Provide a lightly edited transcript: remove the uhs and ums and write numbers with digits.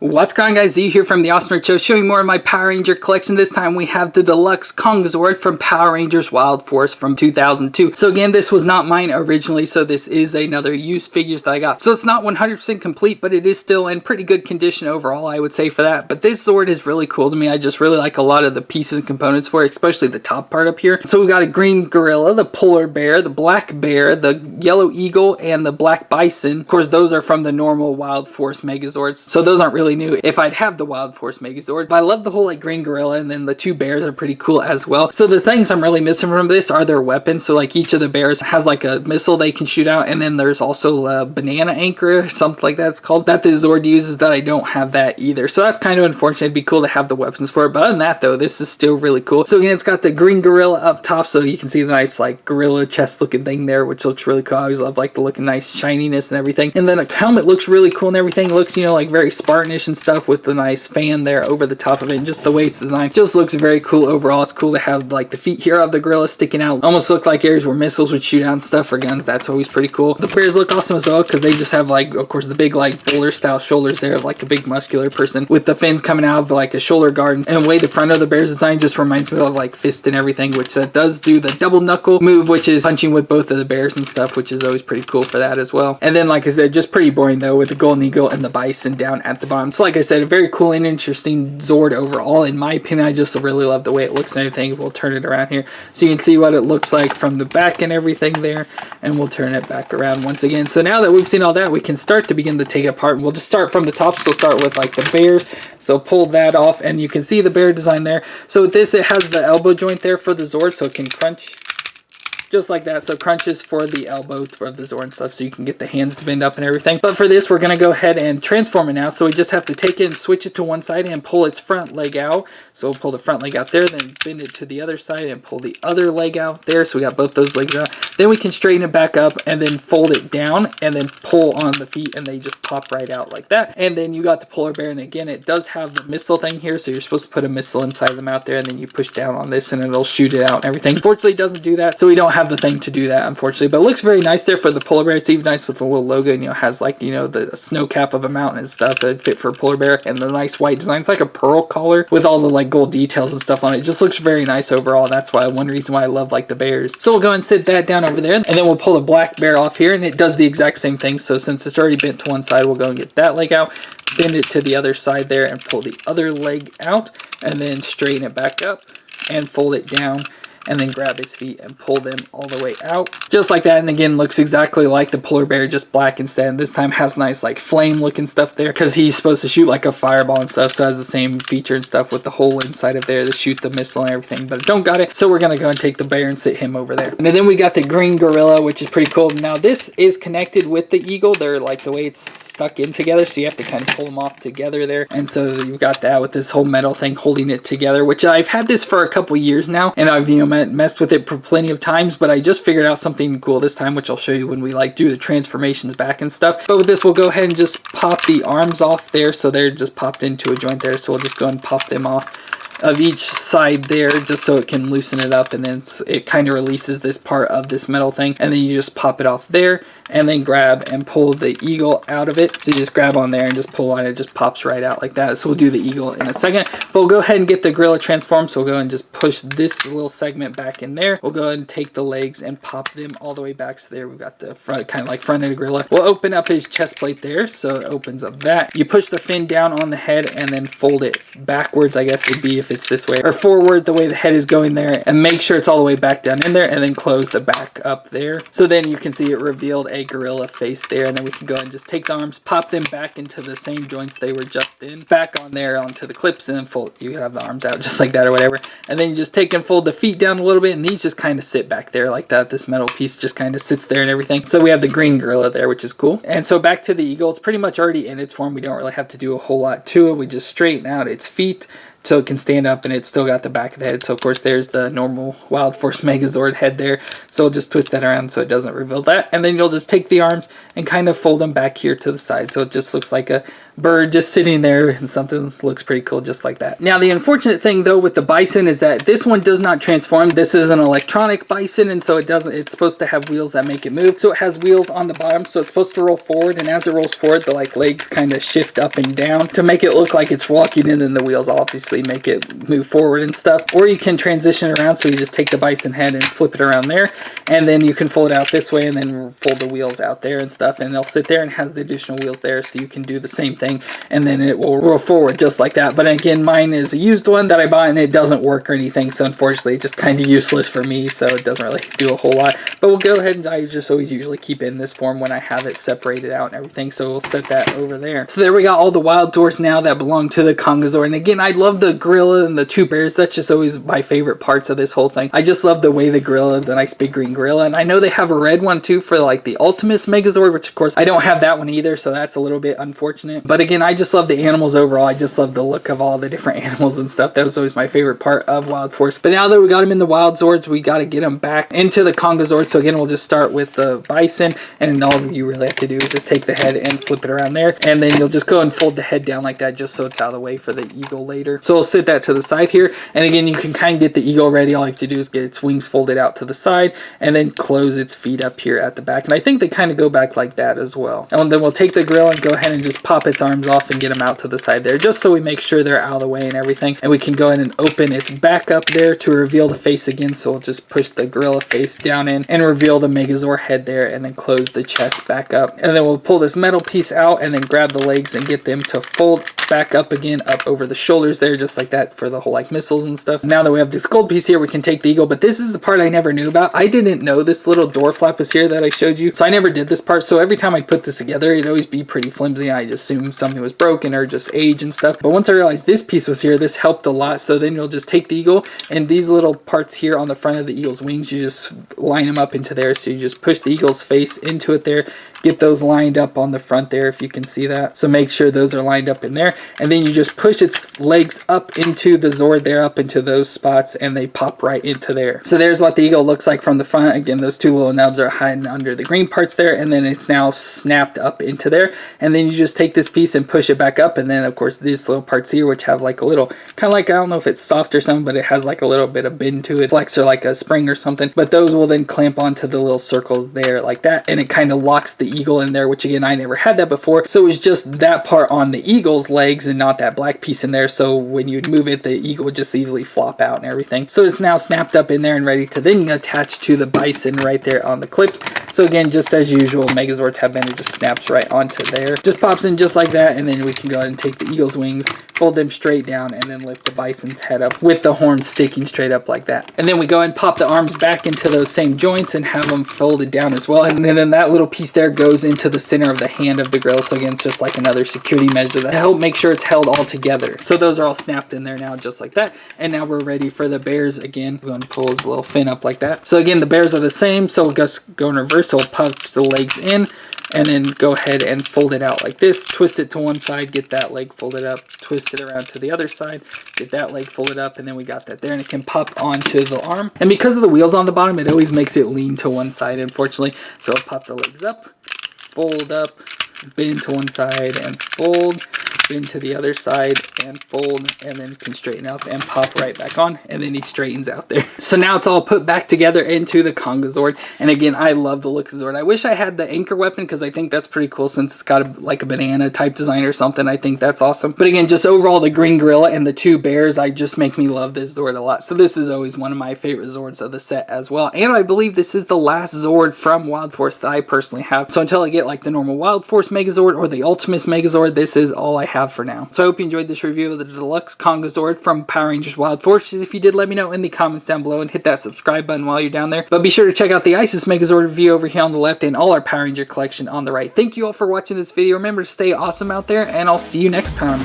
What's going on, guys? Zeo here from the FallenRedZeo, showing more of my Power Ranger collection. This time we have the Deluxe Kongazord from Power Rangers Wild Force from 2002. So again, this was not mine originally, so this is another used figures that I got. So it's not 100% complete, but it is still in pretty good condition overall, I would say, for that. But this Zord is really cool to me. I just really like a lot of the pieces and components for it, especially the top part up here. So we got a green gorilla, the polar bear, the black bear, the yellow eagle, and the black bison. Of course, those are from the normal Wild Force Megazords, so those aren't really new if I'd have the Wild Force Megazord. But I love the whole like green gorilla, and then the two bears are pretty cool as well. So the things I'm really missing from this are their weapons. So like each of the bears has like a missile they can shoot out, and then there's also a banana anchor, something like that it's called, that the Zord uses, that I don't have that either. So that's kind of unfortunate. It'd be cool to have the weapons for it, but other than that though, this is still really cool. So again, it's got the green gorilla up top, so you can see the nice like gorilla chest looking thing there, which looks really cool. I always love like the looking nice shininess and everything. And then the helmet looks really cool and everything. It looks, you know, like very Spartanish and stuff, with the nice fan there over the top of it, and just the way it's designed just looks very cool overall. It's cool to have like the feet here of the gorilla sticking out, almost look like areas where missiles would shoot out and stuff for guns. That's always pretty cool. The bears look awesome as well, because they just have like, of course, the big like boulder style shoulders there of like a big muscular person, with the fins coming out of like a shoulder guard. And the way the front of the bear's design just reminds me of like Fist and everything, which that does do the double knuckle move, which is punching with both of the bears and stuff, which is always pretty cool for that as well. And then like I said, just pretty boring though, with the golden eagle and the bison down at the bottom. So like I said, a very cool and interesting Zord overall. In my opinion, I just really love the way it looks and everything. We'll turn it around here so you can see what it looks like from the back and everything there, and we'll turn it back around once again. So now that we've seen all that, we can start to begin to take it apart, and we'll just start from the top. So we'll start with like the bears. So pull that off, and you can see the bear design there. So with this, it has the elbow joint there for the Zord, so it can crunch just like that. So crunches for the elbow for the Zord and stuff, so you can get the hands to bend up and everything. But for this, we're going to go ahead and transform it now. So we just have to take it and switch it to one side and pull its front leg out. So we'll pull the front leg out there, then bend it to the other side and pull the other leg out there. So we got both those legs out. Then we can straighten it back up and then fold it down and then pull on the feet, and they just pop right out like that. And then you got the polar bear, and again, it does have the missile thing here. So you're supposed to put a missile inside them out there, and then you push down on this and it'll shoot it out and everything. Unfortunately, it doesn't do that, so we don't have the thing to do that, unfortunately. But it looks very nice there for the polar bear. It's even nice with the little logo, and you know, has like, you know, the snow cap of a mountain and stuff that fit for a polar bear, and the nice white design. It's like a pearl collar with all the like gold details and stuff on it. It just looks very nice overall. That's why one reason why I love like the bears. So we'll go and sit that down over there, and then we'll pull the black bear off here, and it does the exact same thing. So since it's already bent to one side, we'll go and get that leg out, bend it to the other side there, and pull the other leg out, and then straighten it back up and fold it down, and then grab its feet and pull them all the way out just like that. And again, looks exactly like the polar bear, just black instead. And this time has nice like flame looking stuff there, because he's supposed to shoot like a fireball and stuff, so it has the same feature and stuff with the hole inside of there to shoot the missile and everything, but it don't got it. So we're gonna go and take the bear and sit him over there. And then we got the green gorilla, which is pretty cool. Now this is connected with the eagle. They're like the way it's stuck in together, so you have to kind of pull them off together there. And so you've got that with this whole metal thing holding it together, which I've had this for a couple years now, and I've, you know, messed with it for plenty of times, but I just figured out something cool this time, which I'll show you when we like do the transformations back and stuff. But with this, we'll go ahead and just pop the arms off there, so they're just popped into a joint there. So we'll just go and pop them off of each side there, just so it can loosen it up, and then it kind of releases this part of this metal thing, and then you just pop it off there, and then grab and pull the eagle out of it. So you just grab on there and just pull on it, just pops right out like that. So we'll do the eagle in a second, but we'll go ahead and get the gorilla transformed. So we'll go and just push this little segment back in there. We'll go ahead and take the legs and pop them all the way back. So there we've got the front, kind of like front of the gorilla. We'll open up his chest plate there, so it opens up that. You push the fin down on the head and then fold it backwards, I guess it'd be if it's this way, or forward the way the head is going there, and make sure it's all the way back down in there, and then close the back up there. So then you can see it revealed a gorilla face there, and then we can go and just take the arms, pop them back into the same joints they were just in, back on there onto the clips, and then fold. You have the arms out just like that or whatever, and then you just take and fold the feet down a little bit, and these just kind of sit back there like that. This metal piece just kind of sits there and everything. So we have the green gorilla there, which is cool. And so back to the eagle, it's pretty much already in its form. We don't really have to do a whole lot to it. We just straighten out its feet so it can stand up, and it's still got the back of the head. So of course there's the normal Wild Force Megazord head there, so we'll just twist that around so it doesn't reveal that, and then you'll just take the arms and kind of fold them back here to the side, so it just looks like a bird just sitting there and something looks pretty cool just like that. Now the unfortunate thing though with the Bison is that this one does not transform. This is an electronic Bison, and so it's supposed to have wheels that make it move. So it has wheels on the bottom, so it's supposed to roll forward, and as it rolls forward the legs kind of shift up and down to make it look like it's walking, and then the wheels obviously make it move forward and stuff. Or you can transition around, so you just take the Bison head and flip it around there, and then you can fold it out this way and then fold the wheels out there and stuff, and it'll sit there and has the additional wheels there, so you can do the same thing and then it will roll forward just like that. But again, mine is a used one that I bought and it doesn't work or anything, so unfortunately it's just kind of useless for me, so it doesn't really do a whole lot. But we'll go ahead and I just always usually keep it in this form when I have it separated out and everything, so we'll set that over there. So there we got all the Wildzords now that belong to the Kongazord. And again, I love the gorilla and the two bears. That's just always my favorite parts of this whole thing. I just love the way the gorilla, the nice big green gorilla, and I know they have a red one too for like the Ultimate Megazord, which of course I don't have that one either, so that's a little bit unfortunate. But again, I just love the animals overall. I just love the look of all the different animals and stuff. That was always my favorite part of Wild Force. But now that we got them in the Wildzords, we got to get them back into the Kongazord. So again, we'll just start with the Bison, and all you really have to do is just take the head and flip it around there, and then you'll just go and fold the head down like that just so it's out of the way for the eagle later. So we'll sit that to the side here, and again, you can kind of get the eagle ready. All you have to do is get its wings folded out to the side and then close its feet up here at the back, and I think they kind of go back like that as well. And then we'll take the gorilla and go ahead and just pop its arms off and get them out to the side there, just so we make sure they're out of the way and everything. And we can go ahead and open its back up there to reveal the face again, so we'll just push the gorilla face down in and reveal the Megazord head there, and then close the chest back up. And then we'll pull this metal piece out and then grab the legs and get them to fold back up again, up over the shoulders there, just like that for the whole like missiles and stuff. Now that we have this gold piece here, we can take the eagle, but this is the part I never knew about. I didn't know this little door flap was here that I showed you, so I never did this part. So every time I put this together, it'd always be pretty flimsy. I just assumed something was broken or just age and stuff. But once I realized this piece was here, this helped a lot. So then you'll just take the eagle, and these little parts here on the front of the eagle's wings, you just line them up into there. So you just push the eagle's face into it there, get those lined up on the front there if you can see that. So make sure those are lined up in there, and then you just push its legs up into the Zord there, up into those spots, and they pop right into there. So there's what the eagle looks like from the front. Again, those two little nubs are hiding under the green parts there, and then it's now snapped up into there. And then you just take this piece and push it back up, and then of course these little parts here, which have like a little kind of like, I don't know if it's soft or something, but it has like a little bit of bend to it, flex or like a spring or something, but those will then clamp onto the little circles there like that, and it kind of locks the eagle in there, which again, I never had that before. So it was just that part on the eagle's legs and not that black piece in there, so when you'd move it, the eagle would just easily flop out and everything. So it's now snapped up in there and ready to then attach to the Bison right there on the clips. So again, just as usual, Megazords have been, it just snaps right onto there, just pops in just like that, and then we can go ahead and take the eagle's wings, fold them straight down, and then lift the Bison's head up with the horns sticking straight up like that. And then we go ahead and pop the arms back into those same joints and have them folded down as well. And then that little piece there goes into the center of the hand of the gorilla. So again, it's just like another security measure that help make sure it's held all together. So those are all snapped in there now, just like that. And now we're ready for the bears again. We're going to pull his little fin up like that. So again, the bears are the same. So we'll just go in reverse. So we'll punch the legs in, and then go ahead and fold it out like this, twist it to one side, get that leg folded up, twist it around to the other side, get that leg folded up, and then we got that there, and it can pop onto the arm. And because of the wheels on the bottom, it always makes it lean to one side, unfortunately. So I'll pop the legs up, fold up, bend to one side and fold, bend to the other side and fold, and then can straighten up and pop right back on, and then he straightens out there. So now it's all put back together into the Kongazord, and again, I love the look of the Zord. I wish I had the anchor weapon because I think that's pretty cool since it's got like a banana type design or something. I think that's awesome. But again, just overall, the green gorilla and the two bears, I just make me love this Zord a lot. So this is always one of my favorite Zords of the set as well, and I believe this is the last Zord from Wild Force that I personally have. So until I get like the normal Wild Force Megazord or the Ultimate Megazord, this is all I have for now. So I hope you enjoyed this review of the Deluxe Kongazord from Power Rangers Wild Force. If you did, let me know in the comments down below and hit that subscribe button while you're down there. But be sure to check out the Isis Megazord review over here on the left and all our Power Ranger collection on the right. Thank you all for watching this video. Remember to stay awesome out there, and I'll see you next time.